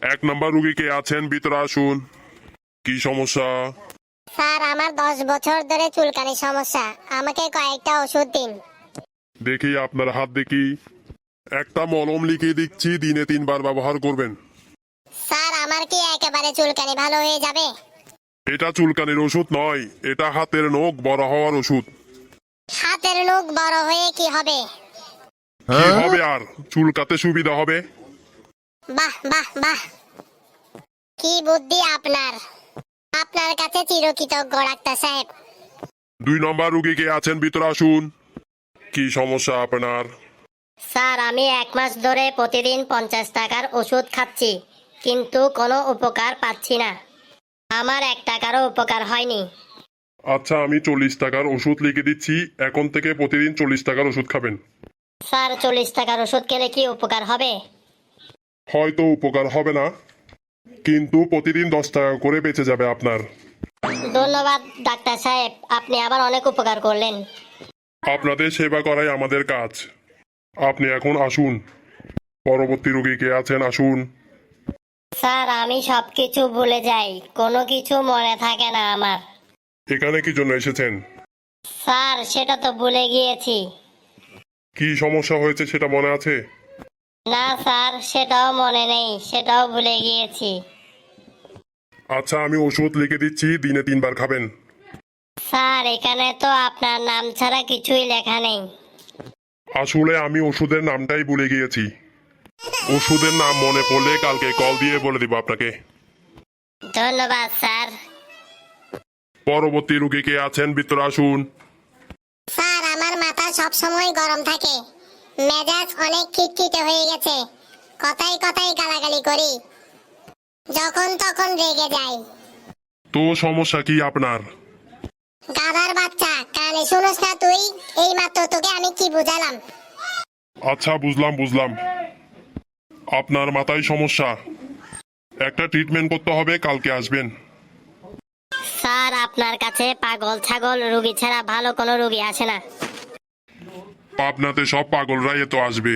এক নাম্বার রুগী কে আছেন, ভিতরে আসুন। কি সমস্যা? স্যার আমার 10 বছর ধরে চুলকানি সমস্যা, আমাকে কয়েকটা ওষুধ দিন। দেখি আপনার হাত দেখি। একটা মলম লিখে দিচ্ছি, দিনে 3 বার ব্যবহার করবেন। স্যার আমার কি একেবারে চুলকানি ভালো হয়ে যাবে? এটা চুলকানির ওষুধ নয়, এটা হাতের নখ বড় হওয়ার ওষুধ। হাতের নখ বড় হয়ে কি হবে? কি হবে আর, চুলকাতে সুবিধা হবে। বাহ বাহ বাহ, কি বুদ্ধি আপনার। আপনার কাছে চিরকৃতজ্ঞ ডাক্তার সাহেব। 2 নম্বর রুগী কে আছেন, ভিতরে আসুন। কি সমস্যা আপনার? স্যার আমি 1 মাস ধরে প্রতিদিন 50 টাকার ওষুধ খাচ্ছি, কিন্তু কোনো উপকার পাচ্ছি না। আমার 1 টাকারও উপকার হয়নি। আচ্ছা, আমি 40 টাকার ওষুধ লিখে দিচ্ছি, এখন থেকে প্রতিদিন 40 টাকার ওষুধ খাবেন। স্যার 40 টাকার ওষুধ খেলে কি উপকার হবে? হয়তো উপকার হবে না, কিন্তু প্রতিদিন 10 টাকা করে বেঁচে যাবে আপনার। ধন্যবাদ ডাক্তার সাহেব, আপনি আবার অনেক উপকার করলেন। আপনাদের সেবা করাই আমাদের কাজ। আপনি এখন আসুন। পরবর্তী রোগী কে আছেন, আসুন। স্যার আমি সবকিছু ভুলে যাই, কোনো কিছু মনে থাকে না আমার। এখানে কি জন্য এসেছেন? স্যার সেটা তো ভুলে গিয়েছি। কি সমস্যা হয়েছে সেটা মনে আছে? না স্যার, সেটাও মনে নেই, সেটাও ভুলে গিয়েছি। আচ্ছা, আমি ওষুধ লিখে দিচ্ছি, দিনে 3 বার খাবেন। স্যার এখানে তো আপনার নাম ছাড়া কিছুই লেখা নেই। আসলে আমি ওষুধের নামটাই ভুলে গিয়েছি। ওষুধের নাম মনে পড়লে কালকে কল দিয়ে বলে দিব আপনাকে। ধন্যবাদ স্যার। পরবর্তী রোগী কে আছেন, ভিতরে আসুন। স্যার আমার মাথা সব সময় গরম থাকে, মেজাজ অনেক খিটখিটে হয়ে গেছে, কথায় কথায় গালাগালি করি, যখন তখন রেগে যাই। তো সমস্যা কি আপনার? গাধার বাচ্চা, কানে শুনোস না তুই? এই মাত্র তোকে আমি কি বুঝালাম? আচ্ছা, বুঝলাম বুঝলাম, আপনার মাথায় সমস্যা। একটা ট্রিটমেন্ট করতে হবে, কালকে আসবেন। স্যার আপনার কাছে পাগল ছাগল রোগী ছাড়া ভালো কোনো রোগী আসে না। পাবনাতে সব পাগলরাই এত আসবে।